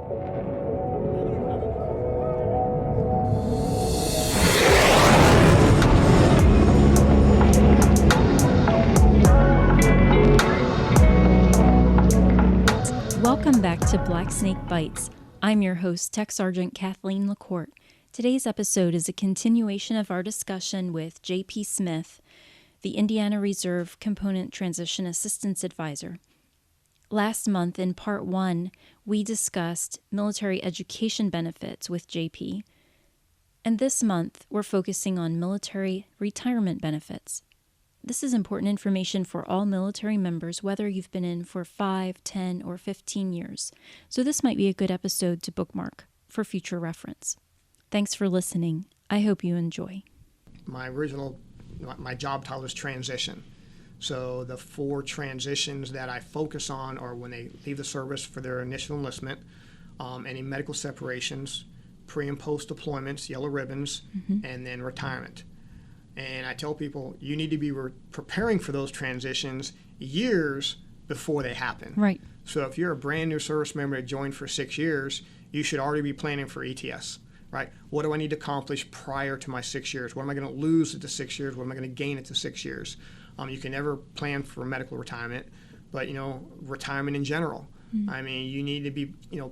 Welcome back to Blacksnake Bytes. I'm your host, Tech Sergeant Kathleen LaCorte. Today's episode is a continuation of our discussion with J.P. Smith, the Indiana Reserve Component Transition Assistance Advisor. Last month, in Part 1, we discussed military education benefits with J.P., and this month, we're focusing on military retirement benefits. This is important information for all military members, whether you've been in for 5, 10, or 15 years. So this might be a good episode to bookmark for future reference. Thanks for listening. I hope you enjoy. My job title is transition. So the 4 transitions that I focus on are when they leave the service for their initial enlistment, any medical separations, pre and post deployments, yellow ribbons, and then retirement. And I tell people you need to be preparing for those transitions years before they happen. Right. So if you're a brand new service member that joined for 6 years, you should already be planning for ETS. Right? What do I need to accomplish prior to my 6 years? What am I going to lose at the 6 years? What am I going to gain at the 6 years? You can never plan for medical retirement, but retirement in general. I mean, you need to be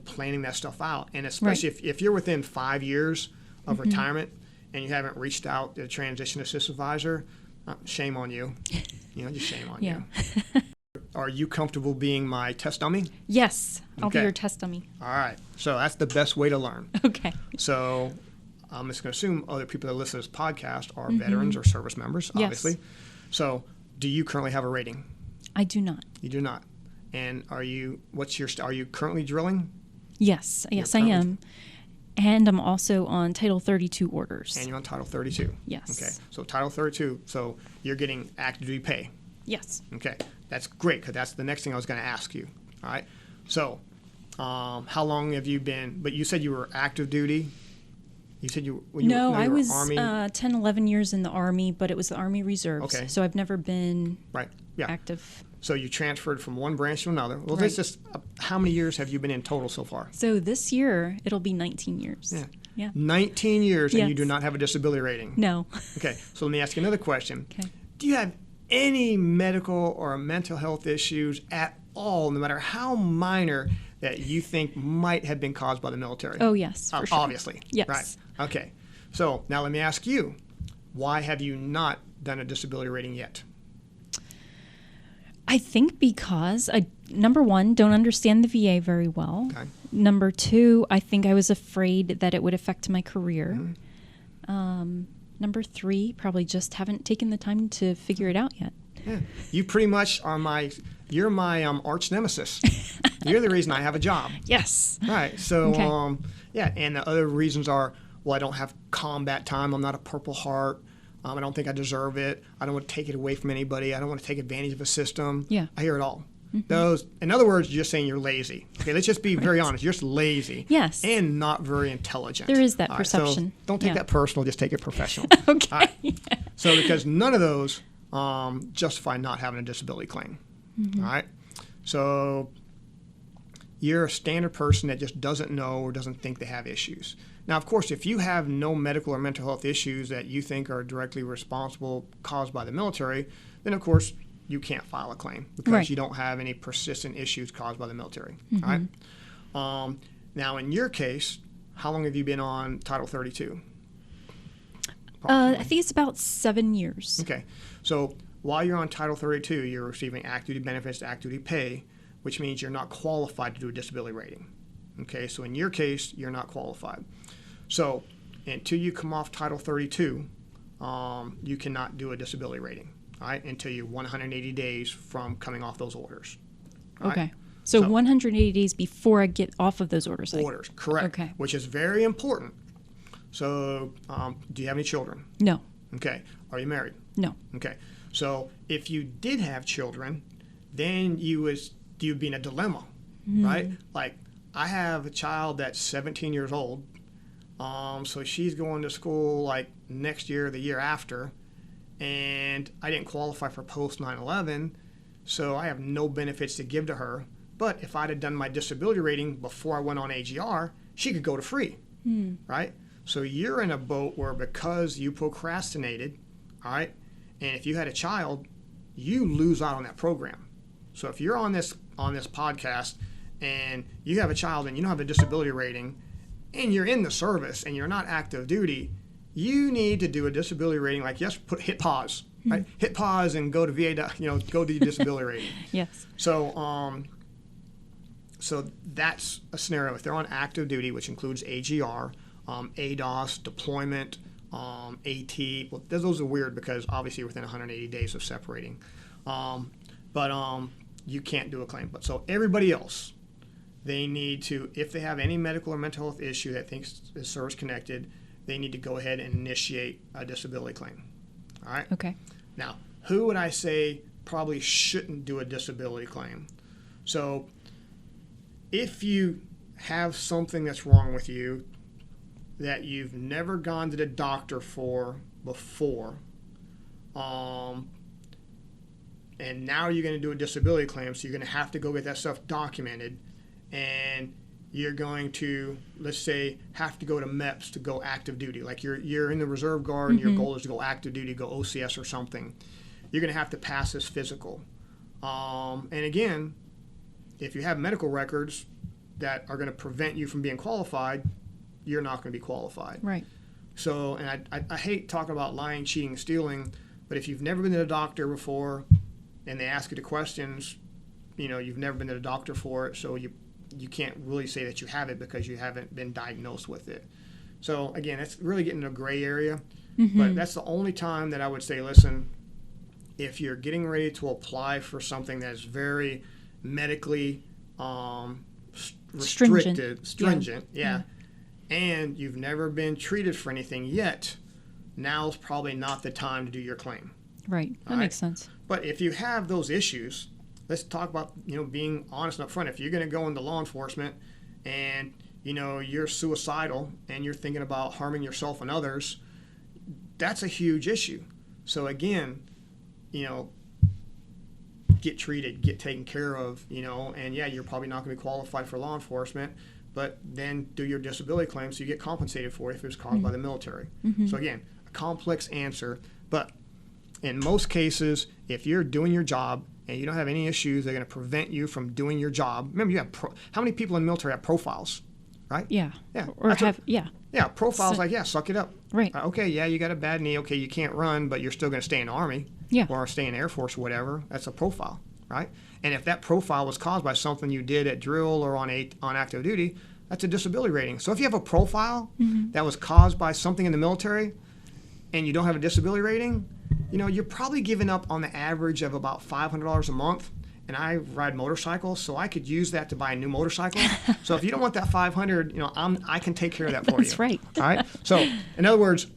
planning that stuff out, and especially if you're within 5 years of retirement and you haven't reached out to the transition assist advisor, shame on you. Just shame on you. Are you comfortable being my test dummy? Yes, I'll be your test dummy. All right. So that's the best way to learn. Okay. So I'm just going to assume other people that listen to this podcast are veterans or service members, obviously. Yes. So do you currently have a rating? I do not. You do not. And are you currently drilling? Yes, I am. And I'm also on Title 32 orders. And you're on Title 32? Yes. Okay. So Title 32, so you're getting active duty pay? Yes. Okay. That's great, because that's the next thing I was going to ask you. All right. So how long have you been, but you said you were active duty? You said I was Army? 10, 11 years in the Army, but it was the Army Reserves. Okay. So I've never been So active. you transferred from one branch to another. Well, Right. let's just, how many years have you been in total so far? So this year, it'll be 19 years. Yeah. 19 years, and Yes. you do not have a disability rating? No. Okay, so let me ask you another question. Okay. Do you have any medical or mental health issues at all, no matter how minor, that you think might have been caused by the military? Oh, yes, for sure. Obviously. Yes. Right. Okay. So now let me ask you, why have you not done a disability rating yet? I think because I, number one, don't understand the VA very well. Okay. Number two, I think I was afraid that it would affect my career. Number three, probably just haven't taken the time to figure it out yet. Yeah. You pretty much are you're my arch nemesis. You're the reason I have a job. Yes. Right. So, Okay. and the other reasons are, well, I don't have combat time. I'm not a Purple Heart. I don't think I deserve it. I don't want to take it away from anybody. I don't want to take advantage of a system. Yeah. I hear it all. Those, in other words, you're just saying you're lazy. Okay, let's just be very honest. You're just lazy. Yes. And not very intelligent. There is that All right, perception. so don't take that personal. Just take it professional. Okay. All right. So because none of those justify not having a disability claim. All right. So you're a standard person that just doesn't know or doesn't think they have issues. Now, of course, if you have no medical or mental health issues that you think are directly responsible caused by the military, then, of course, you can't file a claim because you don't have any persistent issues caused by the military. All right. Now, in your case, how long have you been on Title 32? I think it's about 7 years. Okay. So while you're on Title 32, you're receiving active duty benefits to active duty pay, which means you're not qualified to do a disability rating. Okay. So in your case, you're not qualified. So until you come off Title 32, you cannot do a disability rating. All right, until you're 180 days from coming off those orders. Okay. Right? So 180 days before I get off of those orders. Orders, correct. Okay. Which is very important. So do you have any children? No. Okay. Are you married? No. Okay. So if you did have children, then you'd be in a dilemma, right? Like, I have a child that's 17 years old. So she's going to school like next year or the year after. And I didn't qualify for post 9/11, so I have no benefits to give to her. But if I'd have done my disability rating before I went on AGR, she could go to free, right? So you're in a boat where because you procrastinated, all right, and if you had a child, you lose out on that program. So if you're on this podcast and you have a child and you don't have a disability rating and you're in the service and you're not active duty, you need to do a disability rating. Like, yes, hit pause, right? Hit pause and go to VA. Go to your disability rating. Yes. So so that's a scenario. If they're on active duty, which includes AGR, ADOS, deployment, AT. Well, those are weird because obviously within 180 days of separating. But you can't do a claim. But so everybody else, they need to, if they have any medical or mental health issue that thinks is service connected, they need to go ahead and initiate a disability claim. All right? Okay. Now, who would I say probably shouldn't do a disability claim? So if you have something that's wrong with you that you've never gone to the doctor for before, and now you're going to do a disability claim, so you're going to have to go get that stuff documented, and you're going to, let's say, have to go to MEPS to go active duty. Like you're in the Reserve Guard and your goal is to go active duty, go OCS or something. You're going to have to pass this physical. And again, if you have medical records that are going to prevent you from being qualified, you're not going to be qualified. Right. So, and I hate talking about lying, cheating, stealing, but if you've never been to the doctor before and they ask you the questions, you've never been to the doctor for it, so you can't really say that you have it because you haven't been diagnosed with it. So again, it's really getting into a gray area, but that's the only time that I would say, listen, if you're getting ready to apply for something that's very medically restricted, stringent, and you've never been treated for anything yet, now's probably not the time to do your claim. Right. That makes sense. But if you have those issues, let's talk about, being honest and upfront. If you're going to go into law enforcement and, you're suicidal and you're thinking about harming yourself and others, that's a huge issue. So again, get treated, get taken care of, and you're probably not going to be qualified for law enforcement, but then do your disability claim so you get compensated for it if it was caused by the military. So again, a complex answer, but in most cases, if you're doing your job and you don't have any issues that are going to prevent you from doing your job. Remember, you have how many people in the military have profiles, right? Yeah. Yeah. Or Yeah, profiles suck it up. Right. Okay, you got a bad knee. Okay, you can't run, but you're still going to stay in the Army or stay in the Air Force or whatever. That's a profile, right? And if that profile was caused by something you did at drill or on active duty, that's a disability rating. So if you have a profile that was caused by something in the military and you don't have a disability rating, you're probably giving up on the average of about $500 a month. And I ride motorcycles, so I could use that to buy a new motorcycle. So if you don't want that $500, I can take care of that for you. That's right. All right. So in other words,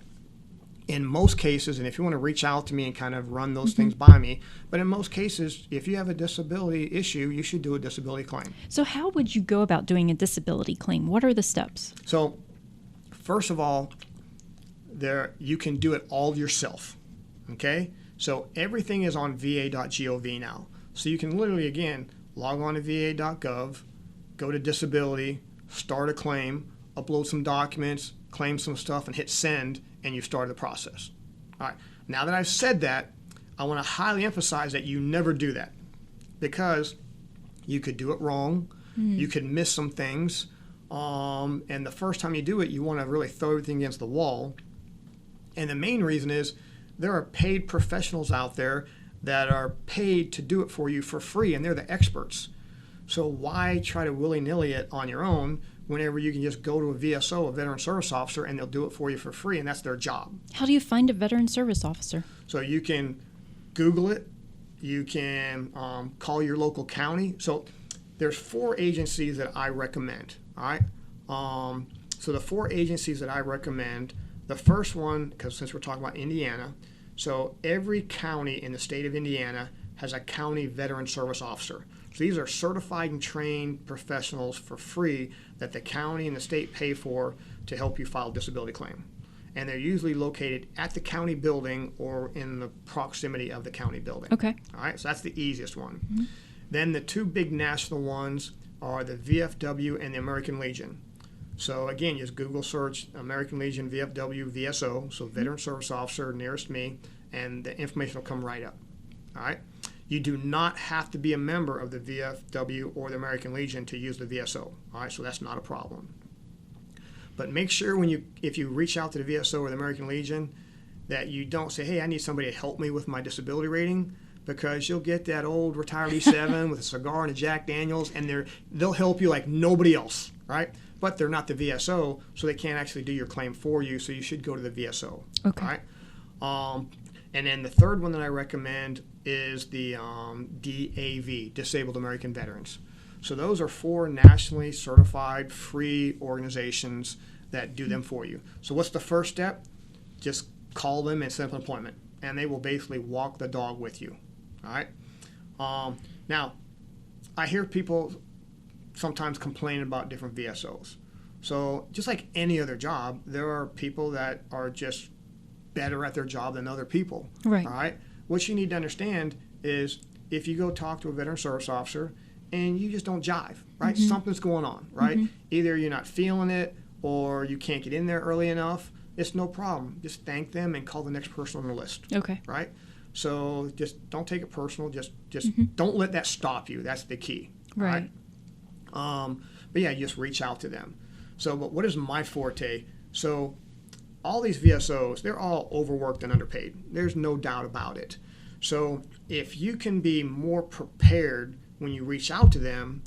in most cases, and if you want to reach out to me and kind of run those things by me, but in most cases, if you have a disability issue, you should do a disability claim. So how would you go about doing a disability claim? What are the steps? So first of all, you can do it all yourself. Okay. So everything is on va.gov now. So you can literally, again, log on to va.gov, go to disability, start a claim, upload some documents, claim some stuff, and hit send, and you start the process. All right. Now that I've said that, I want to highly emphasize that you never do that because you could do it wrong. You could miss some things. And the first time you do it, you want to really throw everything against the wall. And the main reason is there are paid professionals out there that are paid to do it for you for free, and they're the experts. So why try to willy-nilly it on your own whenever you can just go to a VSO, a veteran service officer, and they'll do it for you for free, and that's their job. How do you find a veteran service officer? So you can Google it. You can call your local county. So there's 4 agencies that I recommend, all right? So the 4 agencies that I recommend, the first one, because since we're talking about Indiana, so every county in the state of Indiana has a county veteran service officer. So these are certified and trained professionals for free that the county and the state pay for to help you file a disability claim. And they're usually located at the county building or in the proximity of the county building. Okay. All right, so that's the easiest one. Then the two big national ones are the VFW and the American Legion. So again, just Google search American Legion, VFW, VSO, so Veteran Service Officer, nearest me, and the information will come right up. All right? You do not have to be a member of the VFW or the American Legion to use the VSO. All right, so that's not a problem. But make sure if you reach out to the VSO or the American Legion that you don't say, hey, I need somebody to help me with my disability rating, because you'll get that old retired E7 with a cigar and a Jack Daniels, and they'll help you like nobody else, right? But they're not the VSO, so they can't actually do your claim for you, so you should go to the VSO. Okay. All right? And then the third one that I recommend is the DAV, Disabled American Veterans. So those are 4 nationally certified free organizations that do them for you. So what's the first step? Just call them and set up an appointment, and they will basically walk the dog with you. All right. Now, I hear people sometimes complain about different VSOs. So just like any other job, there are people that are just better at their job than other people. Right. All right. What you need to understand is if you go talk to a veteran service officer and you just don't jive, right? Mm-hmm. Something's going on, right? Mm-hmm. Either you're not feeling it or you can't get in there early enough. It's no problem. Just thank them and call the next person on the list. Okay. Right? So just don't take it personal. Just Mm-hmm. don't let that stop you. That's the key. Right. But yeah, you just reach out to them. So, but what is my forte? So all these VSOs, they're all overworked and underpaid. There's no doubt about it. So if you can be more prepared when you reach out to them,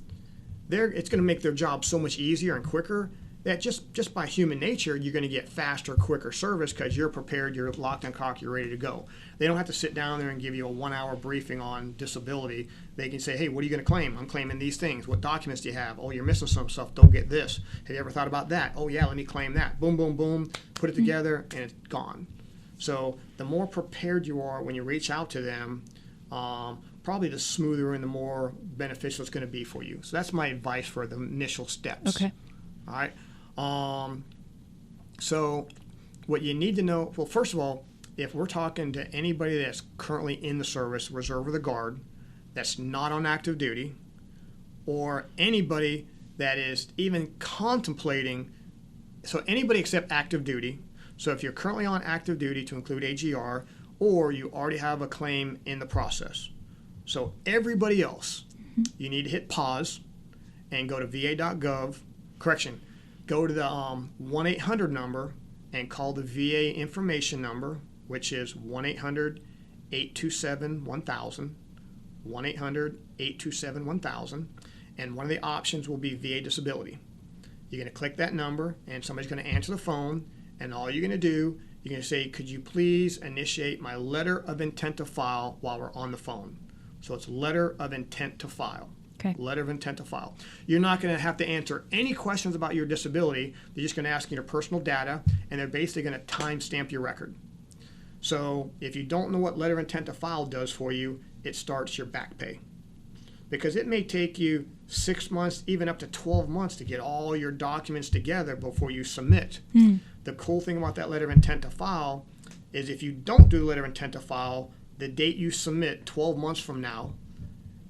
it's going to make their job so much easier and quicker that just by human nature, you're going to get faster, quicker service because you're prepared, you're locked and cocked, you're ready to go. They don't have to sit down there and give you a 1-hour briefing on disability. They can say, hey, what are you going to claim? I'm claiming these things. What documents do you have? Oh, you're missing some stuff. Don't get this. Have you ever thought about that? Oh, yeah, let me claim that. Boom, boom, boom. Put it together, and it's gone. So the more prepared you are when you reach out to them, probably the smoother and the more beneficial it's going to be for you. So that's my advice for the initial steps. Okay. All right. So what you need to know, well, first of all, if we're talking to anybody that's currently in the service, reserve or the guard, that's not on active duty, or anybody that is even contemplating, so anybody except active duty. So if you're currently on active duty to include AGR, or you already have a claim in the process. So everybody else, you need to hit pause and go to va.gov, go to the 1-800 number and call the VA information number, which is 1-800-827-1000, 1-800-827-1000, and one of the options will be VA disability. You're going to click that number, and somebody's going to answer the phone, and all you're going to do, you're going to say, could you please initiate my letter of intent to file while we're on the phone? So it's letter of intent to file. Okay. Letter of intent to file. You're not going to have to answer any questions about your disability. They're just going to ask you your personal data, and they're basically going to timestamp your record. So if you don't know what letter of intent to file does for you, it starts your back pay. Because it may take you 6 months, even up to 12 months to get all your documents together before you submit. The cool thing about that letter of intent to file is if you don't do the letter of intent to file, the date you submit 12 months from now,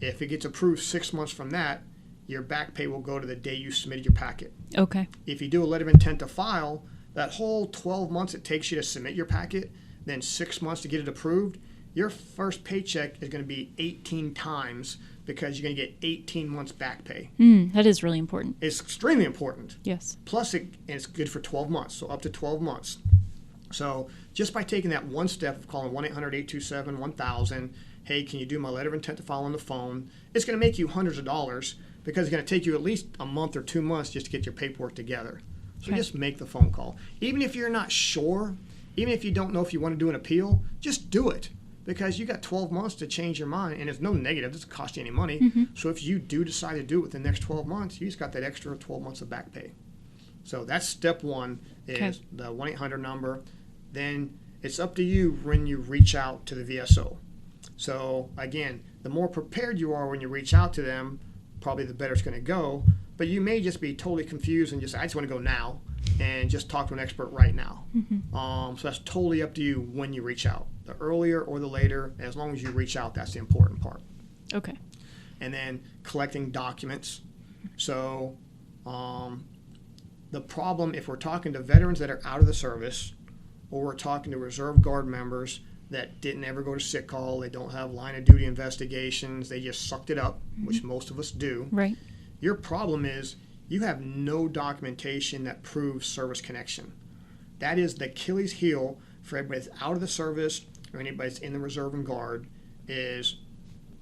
if it gets approved 6 months from that, your back pay will go to the day you submitted your packet. Okay. If you do a letter of intent to file, that whole 12 months it takes you to submit your packet, then 6 months to get it approved, your first paycheck is going to be 18 times because you're going to get 18 months back pay. That is really important. It's extremely important. Yes. Plus, it's good for 12 months, so up to 12 months. So just by taking that one step of calling 1-800-827-1000, hey, can you do my letter of intent to file on the phone? It's going to make you hundreds of dollars because it's going to take you at least a month or 2 months just to get your paperwork together. So just make the phone call. Even if you're not sure, even if you don't know if you want to do an appeal, just do it because you got 12 months to change your mind, and it's no negative. It doesn't cost you any money. So if you do decide to do it within the next 12 months, you just got that extra 12 months of back pay. So that's step one is the 1-800 number. Then it's up to you when you reach out to the VSO. So again, the more prepared you are when you reach out to them, probably the better it's going to go. But you may just be totally confused and just, I just want to go now and just talk to an expert right now. So that's totally up to you when you reach out. The earlier or the later, as long as you reach out, that's the important part. Okay. and then collecting documents. So the problem, if we're talking to veterans that are out of the service, or we're talking to Reserve Guard members that didn't ever go to sick call, they don't have line of duty investigations, they just sucked it up, which most of us do. Right. Your problem is you have no documentation that proves service connection. That is the Achilles heel for everybody that's out of the service or anybody that's in the Reserve and Guard, is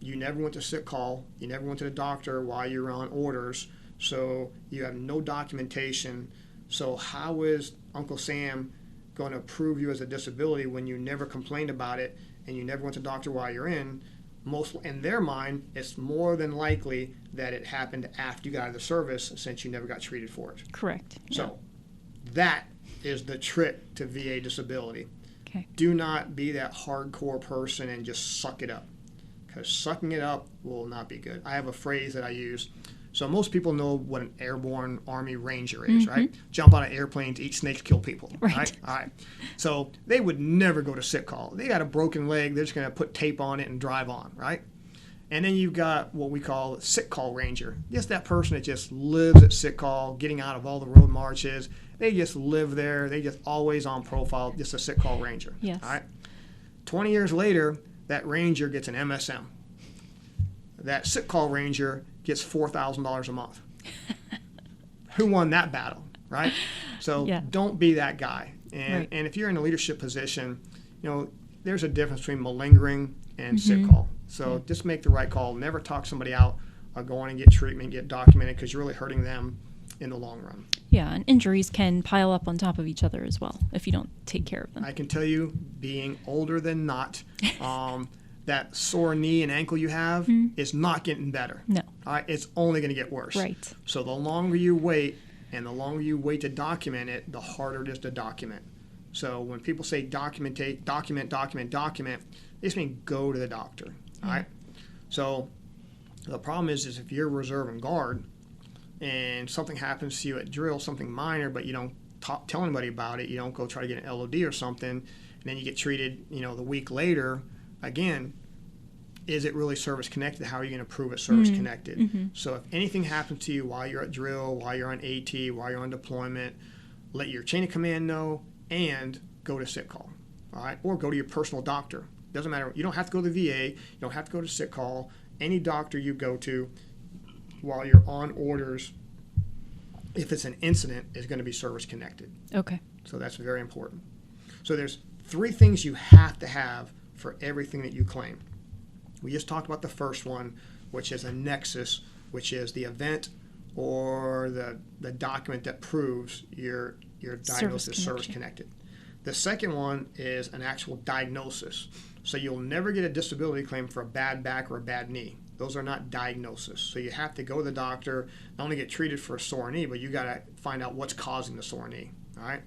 you never went to sick call, you never went to the doctor while you were on orders, so you have no documentation. So how is Uncle Sam going to approve you as a disability when you never complained about it and you never went to the doctor while you're in? Most in their mind, it's more than likely that it happened after you got out of the service, since you never got treated for it. Correct. So that is the trick to VA disability. Okay. Do not be that hardcore person and just suck it up, because sucking it up will not be good. I have a phrase that I use. So most people know what an airborne Army Ranger is, right? Jump out of airplanes, eat snakes, kill people, right? All right. So they would never go to sick call. They got a broken leg, they're just going to put tape on it and drive on, right? And then you've got what we call sick call ranger. Just that person that just lives at sick call, getting out of all the road marches. They just live there. They just always on profile, just a sick call ranger. Yes. All right. 20 years later, that ranger gets an MSM. That sick call ranger gets $4,000 a month. Who won that battle, right? So don't be that guy. And if you're in a leadership position, there's a difference between malingering and sick call. So just make the right call. Never talk somebody out. Go on and get treatment, get documented, because you're really hurting them in the long run. Yeah, and injuries can pile up on top of each other as well if you don't take care of them. I can tell you, being older than not, that sore knee and ankle you have is not getting better. No. All right, it's only going to get worse. Right. So the longer you wait, and the longer you wait to document it, the harder it is to document. So when people say document, they just mean go to the doctor. All right. So the problem is if you're Reserve and Guard, and something happens to you at drill, something minor, but you don't tell anybody about it, you don't go try to get an LOD or something, and then you get treated, the week later, again, is it really service connected? How are you going to prove it's service connected? So if anything happens to you while you're at drill, while you're on AT, while you're on deployment, let your chain of command know and go to sick call, all right? Or go to your personal doctor. Doesn't matter. You don't have to go to the VA. You don't have to go to sick call. Any doctor you go to while you're on orders, if it's an incident, is going to be service connected. Okay. So that's very important. So there's 3 things you have to have for everything that you claim. We just talked about the first one, which is a nexus, which is the event or the document that proves your diagnosis is service connected. The second one is an actual diagnosis. So you'll never get a disability claim for a bad back or a bad knee. Those are not diagnoses. So you have to go to the doctor, not only get treated for a sore knee, but you got to find out what's causing the sore knee, all right?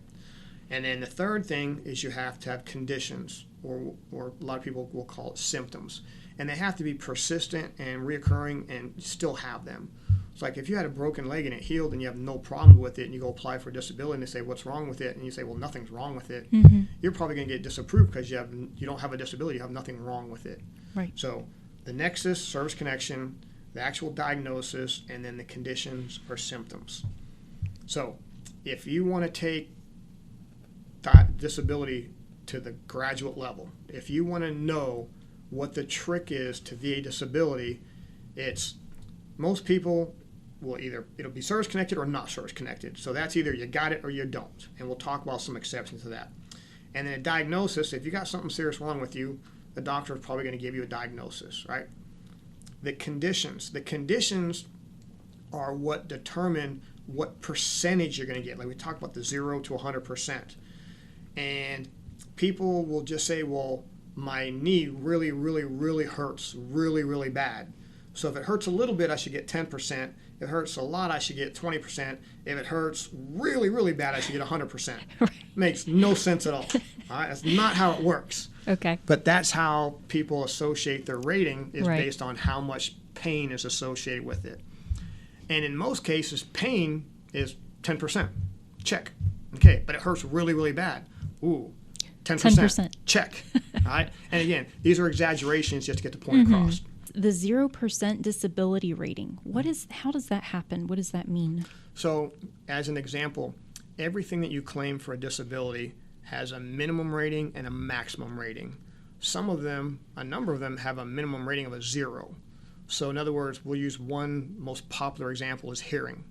And then the third thing is you have to have conditions, or a lot of people will call it symptoms. And they have to be persistent and reoccurring and still have them. It's like if you had a broken leg and it healed and you have no problem with it and you go apply for disability and they say, what's wrong with it? And you say, well, nothing's wrong with it. You're probably going to get disapproved because you don't have a disability. You have nothing wrong with it. Right. So the nexus, service connection, the actual diagnosis, and then the conditions or symptoms. So if you want to take disability to the graduate level, if you want to know what the trick is to VA disability, it's most people will it'll be service connected or not service connected. So that's either you got it or you don't. And we'll talk about some exceptions to that. And then a diagnosis, if you got something serious wrong with you, the doctor is probably going to give you a diagnosis, right? The conditions are what determine what percentage you're going to get. Like we talked about the 0 to 100%. And people will just say, well, my knee really, really, really hurts really, really bad. So if it hurts a little bit, I should get 10%. If it hurts a lot, I should get 20%. If it hurts really, really bad, I should get 100%. Right. Makes no sense at all. All right? That's not how it works. Okay. But that's how people associate their rating is based on how much pain is associated with it. And in most cases, pain is 10%. Check. Okay, but it hurts really, really bad. Ooh, 10%. Check. All right? And again, these are exaggerations just to get the point across. the 0% disability rating. How does that happen? What does that mean? So, as an example, everything that you claim for a disability has a minimum rating and a maximum rating. A number of them have a minimum rating of a 0. So in other words, we'll use one most popular example is hearing.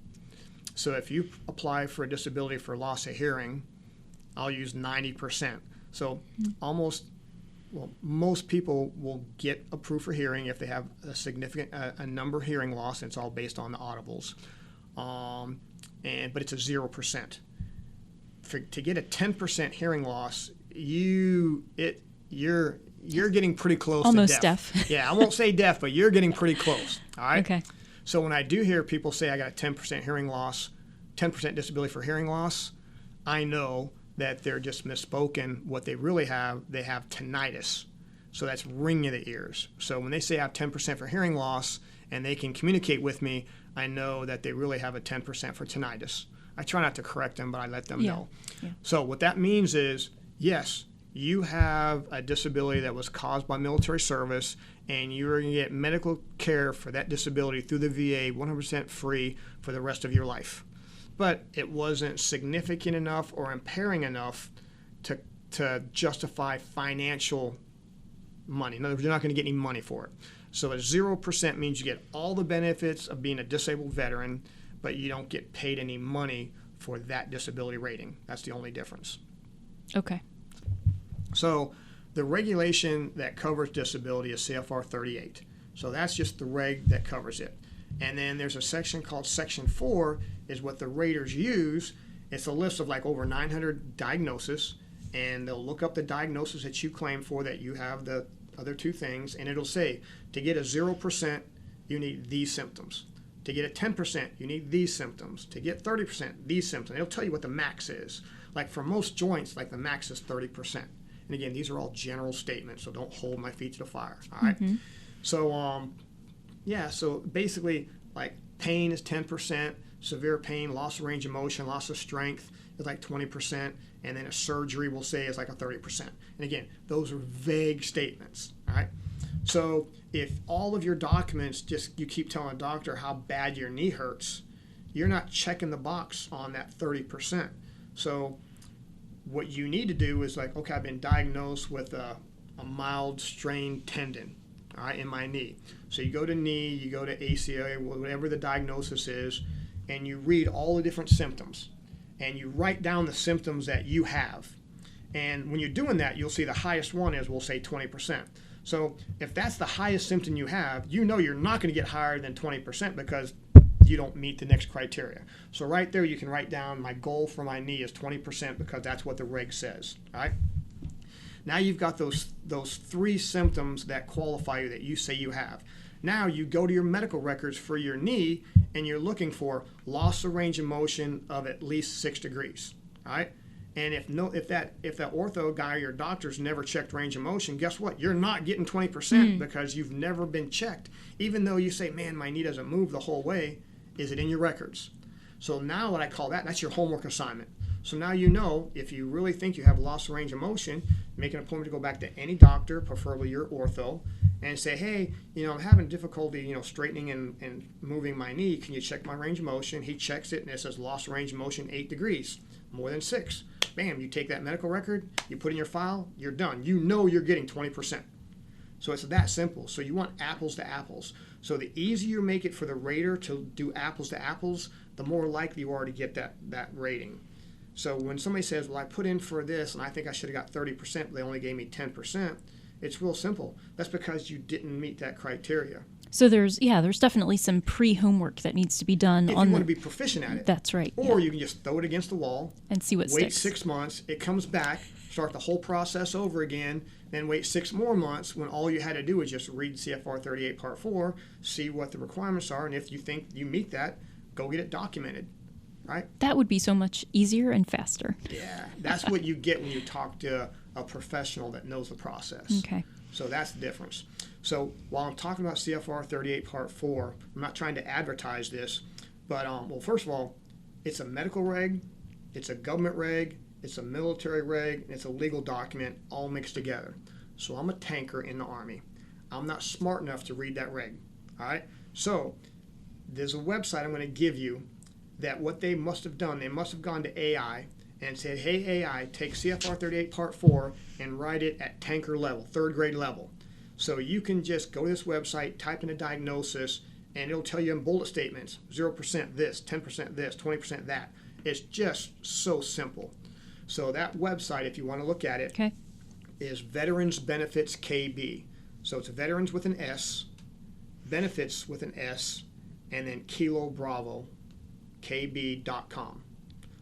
So if you apply for a disability for loss of hearing, I'll use 90%. So most people will get approved for hearing if they have a significant a number of hearing loss, and it's all based on the audibles. But it's a 0%. To get a 10% hearing loss, you're getting pretty close almost to deaf. Deaf. Yeah, I won't say deaf, but you're getting pretty close. All right. Okay. So when I do hear people say I got a 10% hearing loss, 10% disability for hearing loss, I know that they're just misspoken. What they really have, they have tinnitus. So that's ringing of the ears. So when they say I have 10% for hearing loss and they can communicate with me, I know that they really have a 10% for tinnitus. I try not to correct them, but I let them know. Yeah. So what that means is, yes, you have a disability that was caused by military service, and you're going to get medical care for that disability through the VA 100% free for the rest of your life. But it wasn't significant enough or impairing enough to justify financial money. In other words, you're not going to get any money for it. So a 0% means you get all the benefits of being a disabled veteran, but you don't get paid any money for that disability rating. That's the only difference. Okay. So the regulation that covers disability is CFR 38. So that's just the reg that covers it. And then there's a section called Section 4 is what the raters use. It's a list of like over 900 diagnoses, and they'll look up the diagnosis that you claim for that you have the other two things, and it'll say to get a 0%, you need these symptoms. To get a 10%, you need these symptoms. To get 30%, these symptoms. It'll tell you what the max is. Like for most joints, like the max is 30%. And again, these are all general statements, so don't hold my feet to the fire. All right. Mm-hmm. So, so basically, like pain is 10%, severe pain, loss of range of motion, loss of strength is like 20%, and then a surgery we'll say is like a 30%. And again, those are vague statements. All right. So if all of your documents you keep telling a doctor how bad your knee hurts, you're not checking the box on that 30%. So what you need to do is like, okay, I've been diagnosed with a mild strained tendon, all right, in my knee. So you go to knee, you go to ACL, whatever the diagnosis is, and you read all the different symptoms, and you write down the symptoms that you have. And when you're doing that, you'll see the highest one is, we'll say 20%. So if that's the highest symptom you have, you know you're not going to get higher than 20% because you don't meet the next criteria. So right there you can write down my goal for my knee is 20% because that's what the reg says. All right. Now you've got those three symptoms that qualify you that you say you have. Now you go to your medical records for your knee and you're looking for loss of range of motion of at least 6 degrees. All right. And if that ortho guy or your doctor's never checked range of motion, guess what? You're not getting 20% because you've never been checked. Even though you say, man, my knee doesn't move the whole way, is it in your records? So now what I call that's your homework assignment. So now you know if you really think you have loss of range of motion, make an appointment to go back to any doctor, preferably your ortho, and say, hey, I'm having difficulty, straightening and moving my knee. Can you check my range of motion? He checks it and it says loss of range of motion 8 degrees, more than 6. Bam, you take that medical record, you put it in your file, you're done. You know you're getting 20%. So it's that simple. So you want apples to apples. So the easier you make it for the rater to do apples to apples, the more likely you are to get that rating. So when somebody says, well, I put in for this and I think I should have got 30%, but they only gave me 10%, it's real simple. That's because you didn't meet that criteria. So there's definitely some pre-homework that needs to be done. If you want to be proficient at it. That's right. Or you can just throw it against the wall. And see what wait sticks. 6 months, it comes back, start the whole process over again, then wait 6 more months when all you had to do was just read CFR 38 Part 4, see what the requirements are, and if you think you meet that, go get it documented. Right? That would be so much easier and faster. Yeah, that's what you get when you talk to a professional that knows the process. Okay. So that's the difference. So while I'm talking about CFR 38 Part 4, I'm not trying to advertise this, but first of all, it's a medical reg, it's a government reg, it's a military reg, and it's a legal document all mixed together. So I'm a tanker in the Army. I'm not smart enough to read that reg. All right? So there's a website I'm going to give you that what they must have done, they must have gone to AI and said, hey, AI, take CFR 38 Part 4 and write it at tanker level, third grade level. So you can just go to this website, type in a diagnosis, and it'll tell you in bullet statements, 0% this, 10% this, 20% that. It's just so simple. So that website, if you want to look at it, okay, is Veterans Benefits KB. So it's Veterans with an S, Benefits with an S, and then Kilo Bravo, KB.com.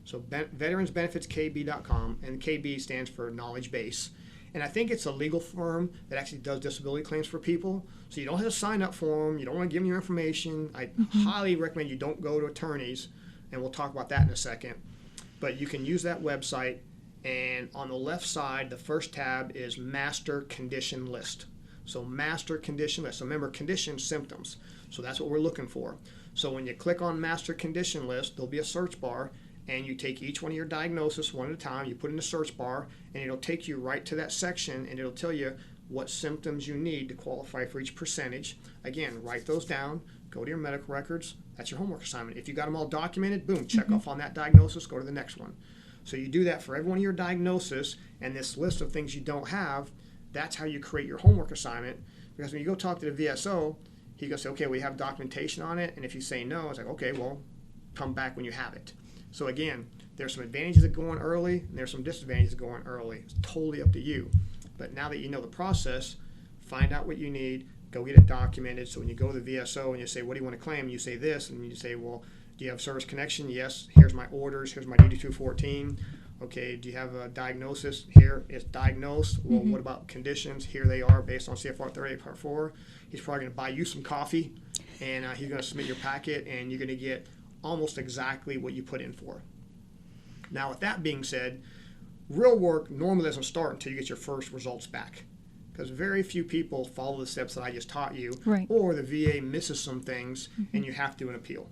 So VeteransBenefitsKB.com, and KB stands for Knowledge Base. And I think it's a legal firm that actually does disability claims for people. So you don't have to sign up for them. You don't want to give them your information. I highly recommend you don't go to attorneys, and we'll talk about that in a second. But you can use that website, and on the left side, the first tab is Master Condition List. So Master Condition List. So remember, condition, symptoms. So that's what we're looking for. So when you click on Master Condition List, there'll be a search bar, and you take each one of your diagnoses one at a time, you put in the search bar, and it'll take you right to that section, and it'll tell you what symptoms you need to qualify for each percentage. Again, write those down, go to your medical records. That's your homework assignment. If you got them all documented, boom, check off on that diagnosis, go to the next one. So you do that for every one of your diagnoses, and this list of things you don't have, that's how you create your homework assignment. Because when you go talk to the VSO, he's going to say, okay, we have documentation on it, and if you say no, it's like, okay, well, come back when you have it. So again, there's some advantages of going early, and there's some disadvantages of going early. It's totally up to you. But now that you know the process, find out what you need, go get it documented. So when you go to the VSO and you say, what do you want to claim? You say this, and you say, well, do you have service connection? Yes. Here's my orders. Here's my DD-214. Okay, do you have a diagnosis? Here, it's diagnosed. Well, what about conditions? Here they are based on CFR 38 Part 4. He's probably going to buy you some coffee, and he's going to submit your packet, and you're going to get almost exactly what you put in for. Now, with that being said, real work normally doesn't start until you get your first results back, because very few people follow the steps that I just taught you, right, or the VA misses some things and you have to do an appeal.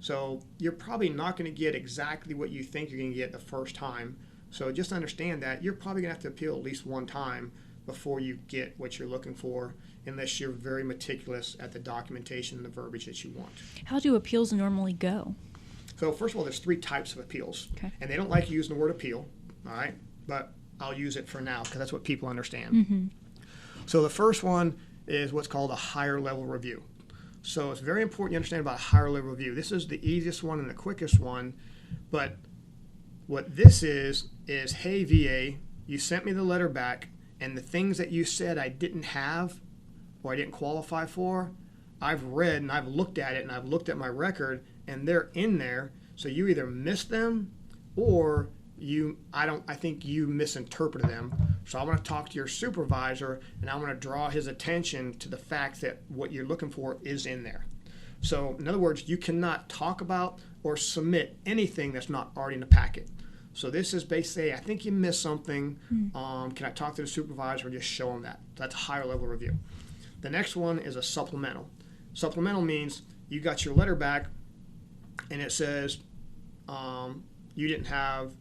So you're probably not going to get exactly what you think you're going to get the first time. So just understand that you're probably going to have to appeal at least one time before you get what you're looking for, unless you're very meticulous at the documentation and the verbiage that you want. How do appeals normally go? So first of all, there's 3 types of appeals. Okay. And they don't like using the word appeal, all right? But I'll use it for now because that's what people understand. So the first one is what's called a higher level review. So it's very important you understand about a higher level review. This is the easiest one and the quickest one. But what this is, hey, VA, you sent me the letter back, and the things that you said I didn't have or I didn't qualify for, I've read and I've looked at it and I've looked at my record, and they're in there. So you either missed them or I think you misinterpreted them. So I want to talk to your supervisor, and I want to draw his attention to the fact that what you're looking for is in there. So in other words, you cannot talk about or submit anything that's not already in the packet. So this is basically, I think you missed something. Can I talk to the supervisor or just show them that? That's a higher level review. The next one is a supplemental. Supplemental means you got your letter back, and it says you didn't have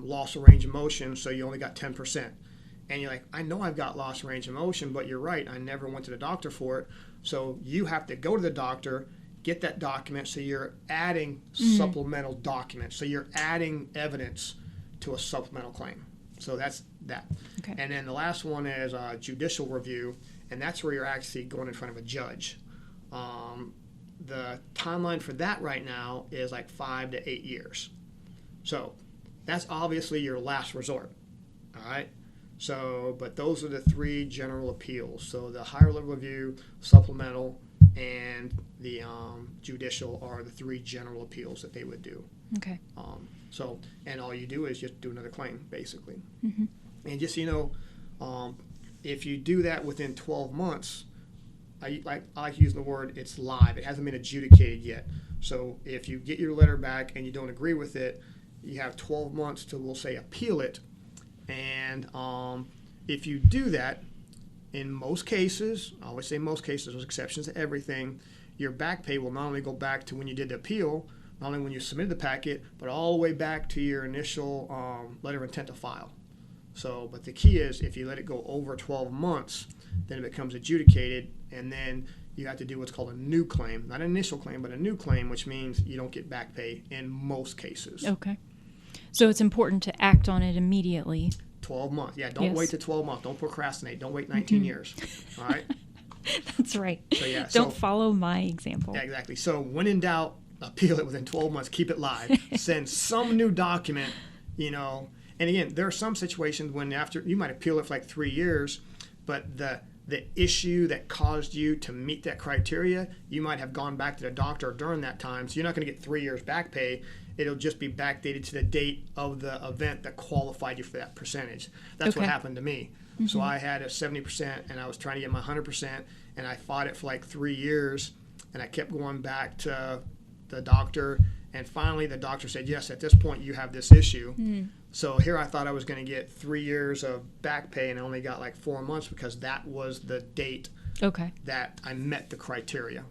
loss of range of motion, so you only got 10%. And you're like, I know I've got loss of range of motion, but you're right, I never went to the doctor for it. So you have to go to the doctor, get that document, so you're adding supplemental documents. So you're adding evidence to a supplemental claim. So that's that. Okay. And then the last one is judicial review, and that's where you're actually going in front of a judge. The timeline for that right now is like 5 to 8 years. So that's obviously your last resort, all right? So, but those are the 3 general appeals. So the higher level review, supplemental, and the judicial are the 3 general appeals that they would do. Okay. And all you do is just do another claim, basically. And just, if you do that within 12 months, I like using the word, it's live. It hasn't been adjudicated yet. So if you get your letter back and you don't agree with it, you have 12 months to, we'll say, appeal it. And if you do that, in most cases, I always say most cases, there's exceptions to everything, your back pay will not only go back to when you did the appeal, not only when you submitted the packet, but all the way back to your initial letter of intent to file. So, but the key is if you let it go over 12 months, then it becomes adjudicated, and then you have to do what's called a new claim, not an initial claim, but a new claim, which means you don't get back pay in most cases. Okay. So it's important to act on it immediately. 12 months. Yeah, don't wait to 12 months. Don't procrastinate. Don't wait 19 years. All right? That's right. So, yeah. Don't follow my example. Yeah, exactly. So when in doubt, appeal it within 12 months. Keep it live. Send some new document, And again, there are some situations when after you might appeal it for like 3 years, but the issue that caused you to meet that criteria, you might have gone back to the doctor during that time. So you're not going to get 3 years back pay. It'll just be backdated to the date of the event that qualified you for that percentage. That's what happened to me. Mm-hmm. So I had a 70% and I was trying to get my 100%, and I fought it for like 3 years, and I kept going back to the doctor, and finally the doctor said, yes, at this point you have this issue. Mm-hmm. So here I thought I was going to get 3 years of back pay, and I only got like 4 months because that was the date that I met the criteria.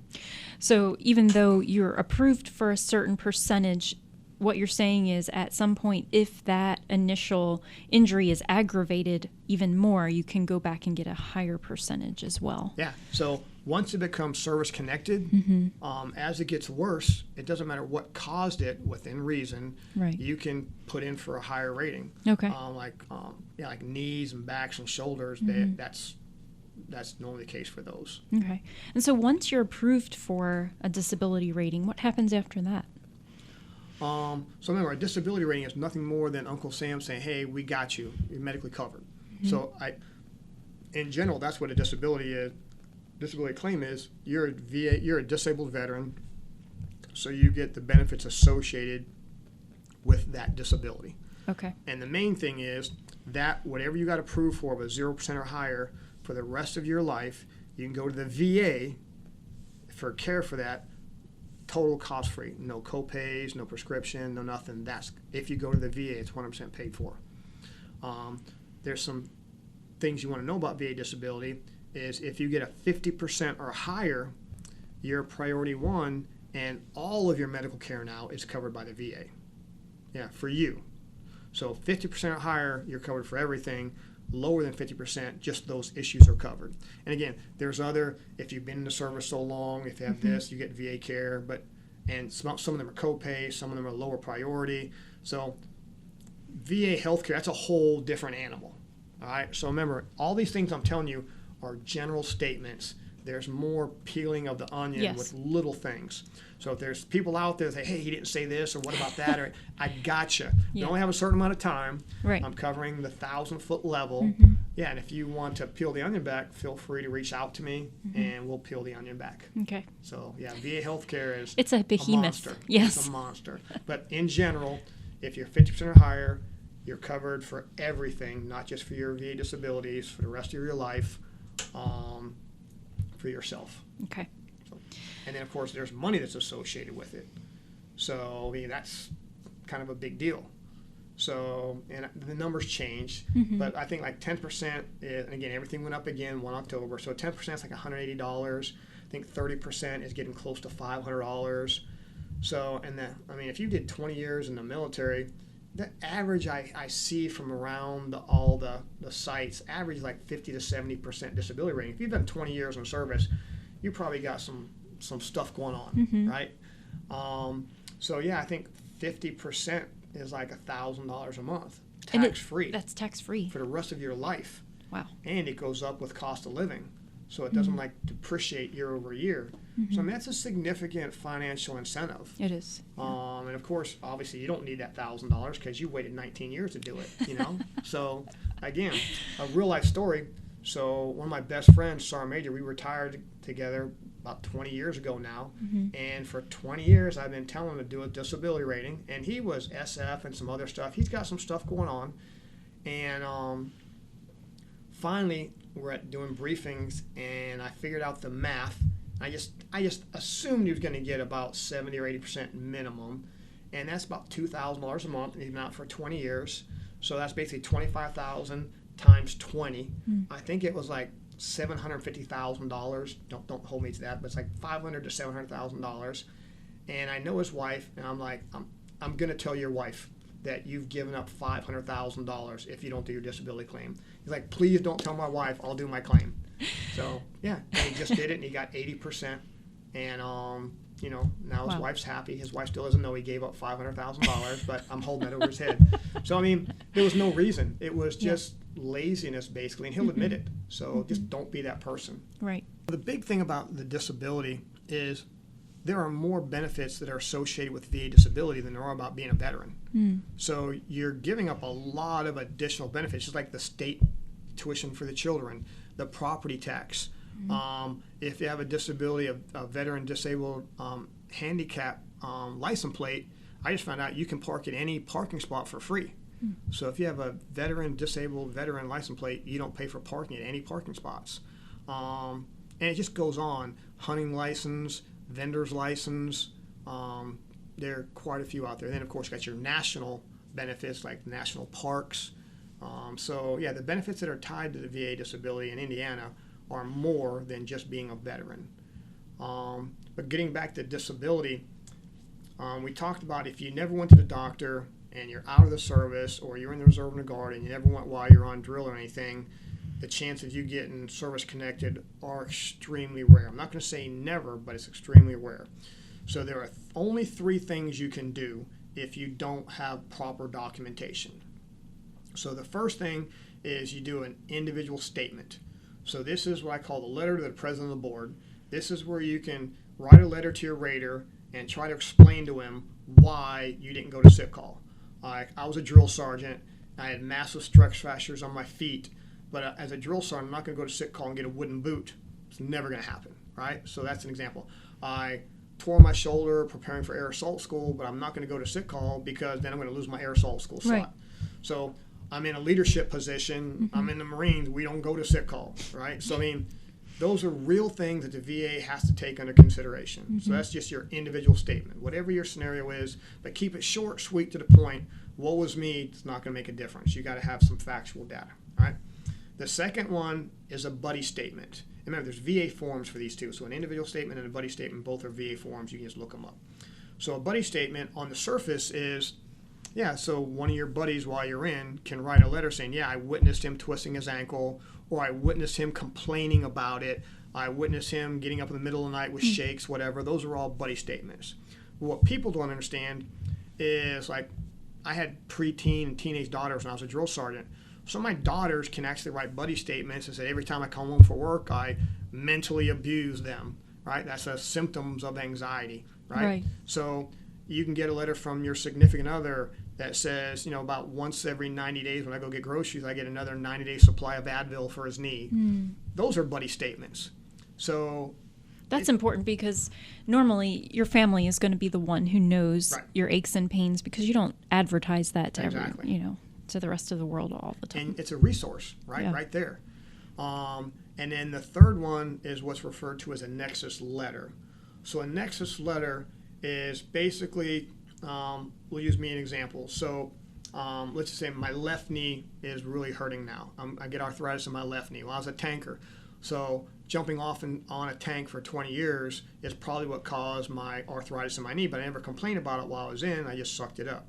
So even though you're approved for a certain percentage, what you're saying is at some point, if that initial injury is aggravated even more, you can go back and get a higher percentage as well. Yeah. So once it becomes service connected, as it gets worse, it doesn't matter what caused it within reason. Right. You can put in for a higher rating. Okay. Like knees and backs and shoulders. That's normally the case for those. Okay. And so once you're approved for a disability rating, what happens after that? So remember, a disability rating is nothing more than Uncle Sam saying, hey, we got you. You're medically covered. Mm-hmm. So in general, that's what a disability claim is. You're a disabled veteran, so you get the benefits associated with that disability. Okay. And the main thing is that whatever you got approved for with 0% or higher for the rest of your life, you can go to the VA for care for that. Total cost free, no copays, no prescription, no nothing. That's if you go to the VA, it's 100% paid for. There's some things you want to know about VA disability is if you get a 50% or higher, you're priority 1, and all of your medical care now is covered by the VA. Yeah, for you. So 50% or higher, you're covered for everything. Lower than 50%, just those issues are covered. And again, there's other, if you've been in the service so long, if you have this, you get VA care, and some of them are copay, some of them are lower priority. So VA healthcare, that's a whole different animal. All right, so remember, all these things I'm telling you are general statements. There's more peeling of the onion with little things. So if there's people out there that say, hey, he didn't say this, or what about that, or I gotcha. You only have a certain amount of time. Right. I'm covering the 1,000-foot level. Mm-hmm. Yeah, and if you want to peel the onion back, feel free to reach out to me, and we'll peel the onion back. Okay. So, yeah, VA healthcare is it's a behemoth. monster. Yes. It's a monster. But in general, if you're 50% or higher, you're covered for everything, not just for your VA disabilities, for the rest of your life. For yourself. Okay. So, and then, of course, there's money that's associated with it. So, that's kind of a big deal. So, and the numbers change, but I think like 10% is, and again, everything went up again 1 October. So 10% is like $180. I think 30% is getting close to $500. So, and if you did 20 years in the military, the average I see from around all the sites, average like 50 to 70% disability rating. If you've done 20 years in service, you probably got some stuff going on, right? So yeah, I think 50% is like $1,000 a month, tax-free. That's tax-free. For the rest of your life. Wow. And it goes up with cost of living. So it doesn't depreciate year over year. So that's a significant financial incentive. It is. And of course, obviously, you don't need that $1,000 because you waited 19 years to do it. So again, a real life story. So one of my best friends, Sergeant Major, we retired together about 20 years ago now. And for 20 years, I've been telling him to do a disability rating. And he was SF and some other stuff. He's got some stuff going on. And finally, we're doing briefings, and I figured out the math. I just assumed he was going to get about 70 or 80% minimum, and that's about $2,000 a month, and he's been out for 20 years. So that's basically $25,000 times 20. I think it was like $750,000. Don't hold me to that, but it's like $500,000 to $700,000. And I know his wife, and I'm like, I'm going to tell your wife that you've given up $500,000 if you don't do your disability claim. He's like, please don't tell my wife, I'll do my claim. So, yeah, and he just did it, and he got 80%. And, now his wife's happy. His wife still doesn't know he gave up $500,000, but I'm holding that over his head. So, I mean, there was no reason. It was just laziness, basically, and he'll admit it. So just don't be that person. Right. The big thing about the disability is there are more benefits that are associated with VA disability than there are about being a veteran. So you're giving up a lot of additional benefits, just like the state tuition for the children, the property tax. If you have a disability, a veteran disabled handicap license plate, I just found out you can park at any parking spot for free. So if you have a disabled veteran license plate, you don't pay for parking at any parking spots. And it just goes on. Hunting license, vendor's license, there are quite a few out there. Then, of course, you got your national benefits like national parks. The benefits that are tied to the VA disability in Indiana are more than just being a veteran. But getting back to disability, we talked about if you never went to the doctor and you're out of the service or you're in the reserve and the guard and you never went while you're on drill or anything, the chances of you getting service connected are extremely rare. I'm not going to say never, but it's extremely rare. So there are only 3 things you can do if you don't have proper documentation. So the first thing is you do an individual statement. So this is what I call the letter to the president of the board. This is where you can write a letter to your rater and try to explain to him why you didn't go to sick call. I was a drill sergeant. I had massive stress fractures on my feet. But as a drill sergeant, I'm not going to go to sick call and get a wooden boot. It's never going to happen, right? So that's an example. I tore my shoulder preparing for air assault school, but I'm not going to go to sick call because then I'm going to lose my air assault school slot. Right. So I'm in a leadership position. I'm in the Marines. We don't go to sick call, right? So, I mean, those are real things that the VA has to take under consideration. So that's just your individual statement, whatever your scenario is, but keep it short, sweet, to the point. Woe was me, it's not going to make a difference. You got to have some factual data, right? The second one is a buddy statement. And remember, there's VA forms for these two. So an individual statement and a buddy statement, both are VA forms. You can just look them up. So a buddy statement on the surface is, so one of your buddies while you're in can write a letter saying, I witnessed him twisting his ankle, or I witnessed him complaining about it. I witnessed him getting up in the middle of the night with shakes, whatever. Those are all buddy statements. But what people don't understand is, like, I had preteen and teenage daughters when I was a drill sergeant. So my daughters can actually write buddy statements and say, every time I come home for work, I mentally abuse them, right? That's a symptoms of anxiety, right? So you can get a letter from your significant other that says, about once every 90 days when I go get groceries, I get another 90-day supply of Advil for his knee. Those are buddy statements. So that's important because normally your family is going to be the one who knows your aches and pains because you don't advertise that to to the rest of the world all the time. And it's a resource, right there. And then the third one is what's referred to as a nexus letter. So a nexus letter is basically, we'll use me an example. So let's just say my left knee is really hurting now. I get arthritis in my left knee. Well, I was a tanker. So jumping off on a tank for 20 years is probably what caused my arthritis in my knee, but I never complained about it while I was in. I just sucked it up.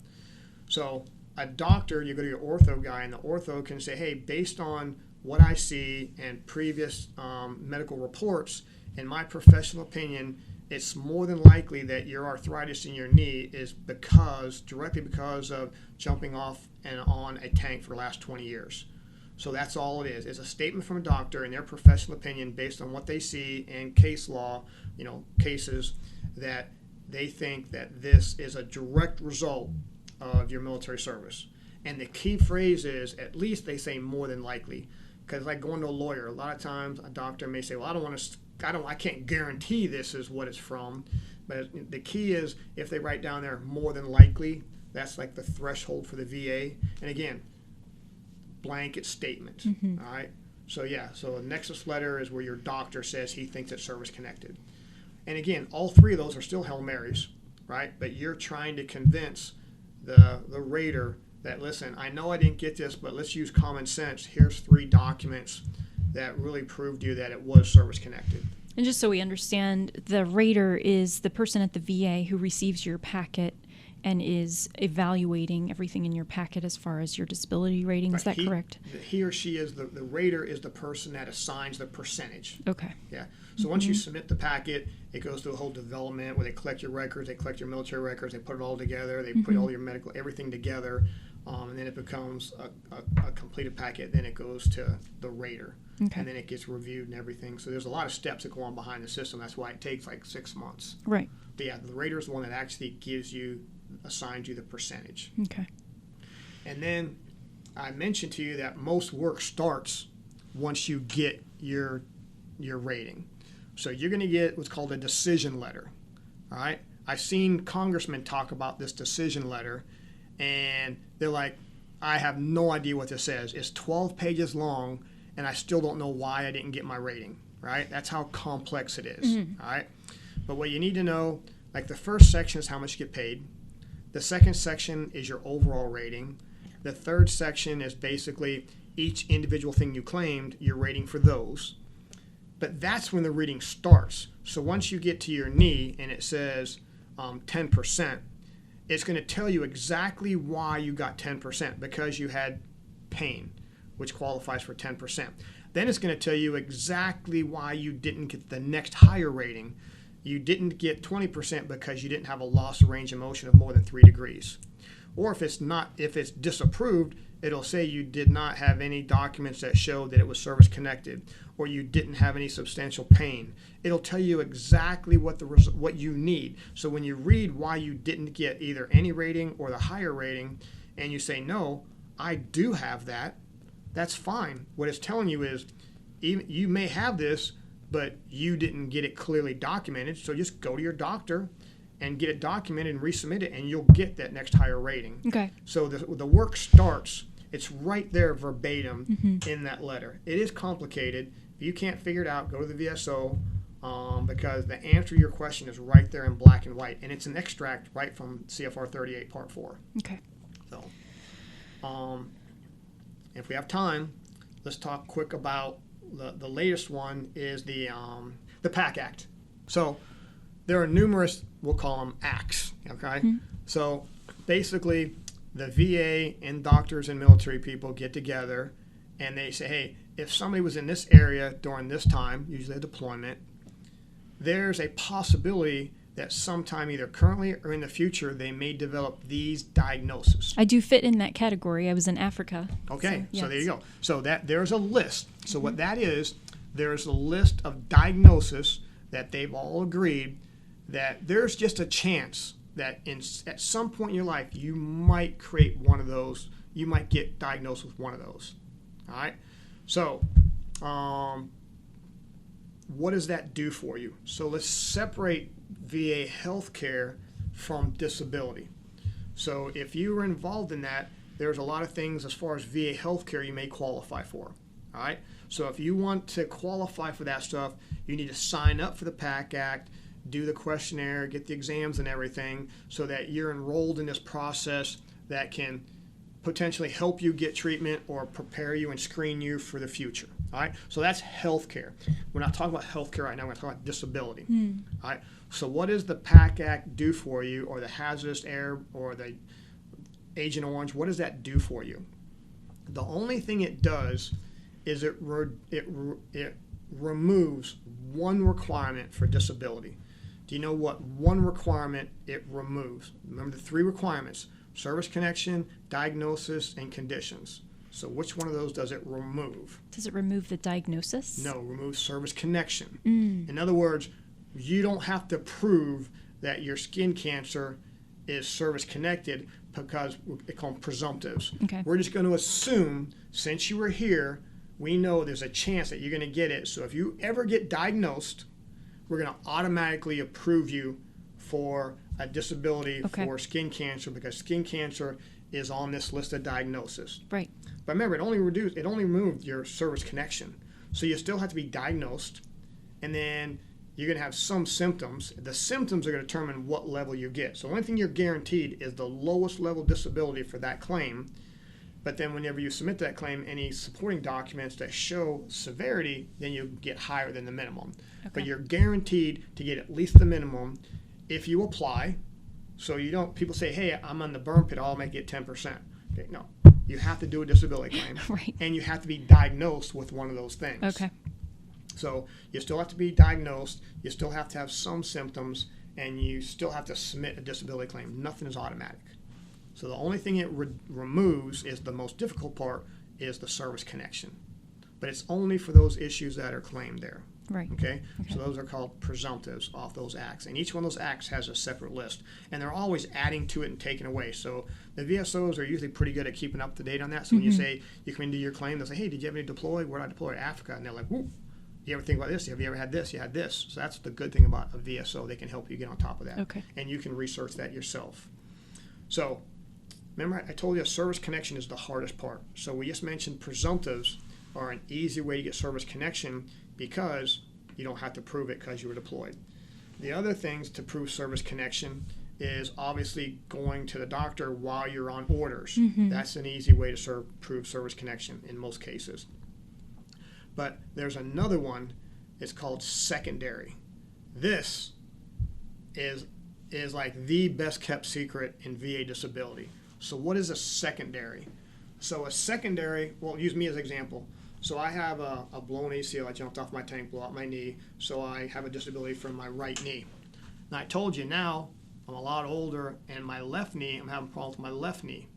So a doctor, you go to your ortho guy, and the ortho can say, hey, based on what I see and previous medical reports, in my professional opinion, it's more than likely that your arthritis in your knee is directly because of jumping off and on a tank for the last 20 years. So that's all it is. It's a statement from a doctor in their professional opinion based on what they see in case law, cases that they think that this is a direct result of your military service. And the key phrase is, at least they say more than likely. Because like going to a lawyer, a lot of times a doctor may say, well, I can't guarantee this is what it's from. But the key is if they write down there more than likely, that's like the threshold for the VA. And again, blanket statement. All right. So so a nexus letter is where your doctor says he thinks it's service connected. And again, all 3 of those are still Hail Marys, right? But you're trying to convince the rater that, listen, I know I didn't get this, but let's use common sense. Here's 3 documents that really proved to you that it was service connected. And just so we understand, the rater is the person at the VA who receives your packet and is evaluating everything in your packet as far as your disability rating. Is that correct? He or she is the rater is the person that assigns the percentage. Okay. Yeah. So once you submit the packet, it goes through a whole development where they collect your records, they collect your military records, they put it all together, they put all your medical, everything together, and then it becomes a completed packet. Then it goes to the rater, and then it gets reviewed and everything. So there's a lot of steps that go on behind the system. That's why it takes like 6 months. Right. But yeah, the rater is the one that actually assigns you the percentage. Okay. And then I mentioned to you that most work starts once you get your rating. So you're going to get what's called a decision letter. All right. I've seen congressmen talk about this decision letter, and they're like, I have no idea what this says. It's 12 pages long, and I still don't know why I didn't get my rating. Right. That's how complex it is. All right. But what you need to know, like the first section is how much you get paid. The second section is your overall rating. The third section is basically each individual thing you claimed, your rating for those. But that's when the reading starts. So once you get to your knee and it says 10%, it's going to tell you exactly why you got 10%, because you had pain, which qualifies for 10%. Then it's going to tell you exactly why you didn't get the next higher rating. You didn't get 20% because you didn't have a loss of range of motion of more than 3 degrees. Or if it's disapproved, it'll say you did not have any documents that show that it was service connected, or you didn't have any substantial pain. It'll tell you exactly what you need. So when you read why you didn't get either any rating or the higher rating, and you say, no, I do have that, that's fine. What it's telling you is, even you may have this, but you didn't get it clearly documented, so just go to your doctor and get it documented and resubmit it, and you'll get that next higher rating. Okay. So the work starts, it's right there verbatim in that letter. It is complicated. If you can't figure it out, go to the VSO, because the answer to your question is right there in black and white, and it's an extract right from CFR 38 Part 4. Okay. So, if we have time, let's talk quick about the latest one is the PAC Act. So there are numerous, we'll call them acts, okay? So basically the VA and doctors and military people get together and they say, hey, if somebody was in this area during this time, usually a deployment, there's a possibility that sometime either currently or in the future they may develop these diagnoses. I do fit in that category. I was in Africa. Okay, so, yes. So there you go. So that there's a list. So what that is, there's a list of diagnoses that they've all agreed that there's just a chance that at some point in your life you might create one of those. You might get diagnosed with one of those. All right. So what does that do for you? So let's separate VA healthcare from disability. So if you were involved in that, there's a lot of things as far as VA healthcare you may qualify for. All right. So if you want to qualify for that stuff, you need to sign up for the PAC Act, do the questionnaire, get the exams and everything, so that you're enrolled in this process that can potentially help you get treatment or prepare you and screen you for the future. All right. So that's healthcare. We're not talking about healthcare right now. We're talking about disability. All right. So what does the PAC Act do for you, or the hazardous air, or the Agent Orange? What does that do for you? The only thing it does is it removes one requirement for disability. Do you know what one requirement it removes? Remember the 3 requirements: service connection, diagnosis, and conditions. So which one of those does it remove? Does it remove the diagnosis? No, remove service connection. In other words, you don't have to prove that your skin cancer is service connected, because they call them presumptives. Okay. We're just going to assume, since you were here, we know there's a chance that you're going to get it. So if you ever get diagnosed, we're going to automatically approve you for a disability for skin cancer, because skin cancer is on this list of diagnosis. Right. But remember, it only removed your service connection. So you still have to be diagnosed, and then you're going to have some symptoms. The symptoms are going to determine what level you get. So the only thing you're guaranteed is the lowest level disability for that claim. But then whenever you submit that claim, any supporting documents that show severity, then you get higher than the minimum. Okay. But you're guaranteed to get at least the minimum if you apply, So you don't, people say, hey, I'm on the burn pit, I'll make it 10%. Okay, no. You have to do a disability claim. Right. And you have to be diagnosed with one of those things. Okay. So you still have to be diagnosed, you still have to have some symptoms, and you still have to submit a disability claim. Nothing is automatic. So the only thing it removes is the most difficult part is the service connection. But it's only for those issues that are claimed there. Right. Okay? So those are called presumptives off those acts. And each one of those acts has a separate list. And they're always adding to it and taking away. So the VSOs are usually pretty good at keeping up to date on that. So when you say, you come into your claim, they'll say, hey, did you ever deploy? Where did I deploy? Africa. And they're like, whoop. You ever think about this? Have you ever had this? You had this. So that's the good thing about a VSO. They can help you get on top of that. Okay. And you can research that yourself. So remember, I told you a service connection is the hardest part. So we just mentioned presumptives are an easy way to get service connection because you don't have to prove it because you were deployed. The other things to prove service connection is obviously going to the doctor while you're on orders. That's an easy way to prove service connection in most cases. But there's another one, it's called secondary. This is like the best kept secret in VA disability. So what is a secondary? So a secondary, well, use me as an example. So I have a blown ACL. I jumped off my tank, blew out my knee. So I have a disability from my right knee. Now I told you now I'm a lot older and my left knee, I'm having problems with my left knee.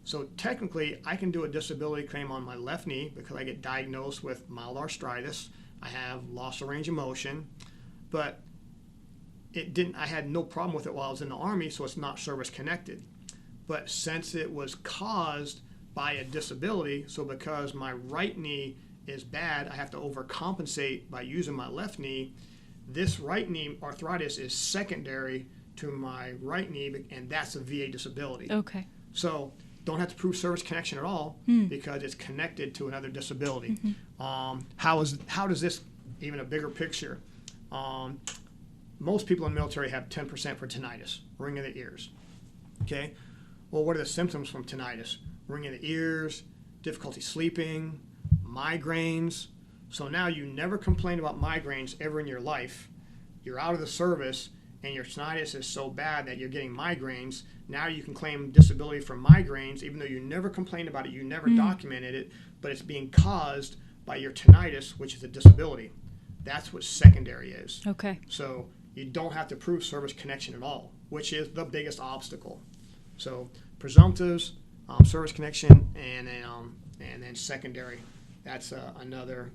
So technically I can do a disability claim on my left knee because I get diagnosed with mild arthritis. I have loss of range of motion, but I had no problem with it while I was in the Army, so it's not service connected. But since it was caused by a disability, so because my right knee is bad, I have to overcompensate by using my left knee. This right knee arthritis is secondary to my right knee, and that's a VA disability. Okay. So don't have to prove service connection at all because it's connected to another disability. How does this, even a bigger picture? Most people in the military have 10% for tinnitus, ringing of the ears. Okay. Well, what are the symptoms from tinnitus? Ringing of the ears, difficulty sleeping, migraines. So now you never complain about migraines ever in your life. You're out of the service and your tinnitus is so bad that you're getting migraines. Now you can claim disability from migraines even though you never complained about it, you never documented it, but it's being caused by your tinnitus, which is a disability. That's what secondary is. Okay. So you don't have to prove service connection at all, which is the biggest obstacle. So presumptives, service connection, and then secondary. That's another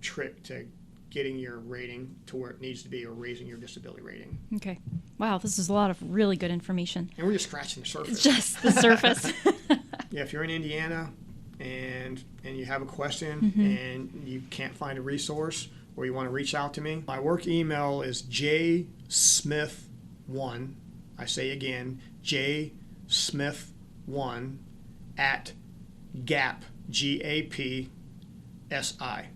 trick to getting your rating to where it needs to be or raising your disability rating. Okay. Wow, this is a lot of really good information. And we're just scratching the surface. Just the surface. Yeah, if you're in Indiana and you have a question and you can't find a resource or you want to reach out to me, my work email is jsmith1. I say again, jsmith1 at GAP, G-A-P-S-I,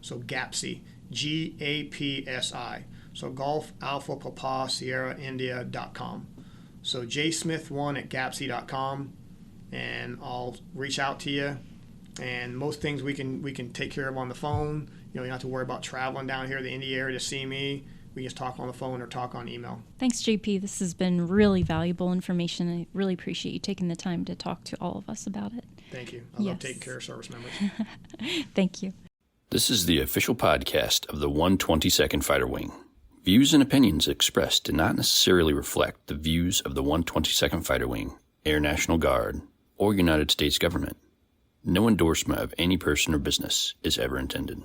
so GAPSI, G-A-P-S-I, so Golf Alpha Papa Sierra India.com. So jsmith1 at GAPSI.com, and I'll reach out to you. And most things we can take care of on the phone. You don't have to worry about traveling down here to the Indy area to see me. We just talk on the phone or talk on email. Thanks, JP. This has been really valuable information. I really appreciate you taking the time to talk to all of us about it. Thank you. I love taking care of service members. Thank you. This is the official podcast of the 122nd Fighter Wing. Views and opinions expressed do not necessarily reflect the views of the 122nd Fighter Wing, Air National Guard, or United States government. No endorsement of any person or business is ever intended.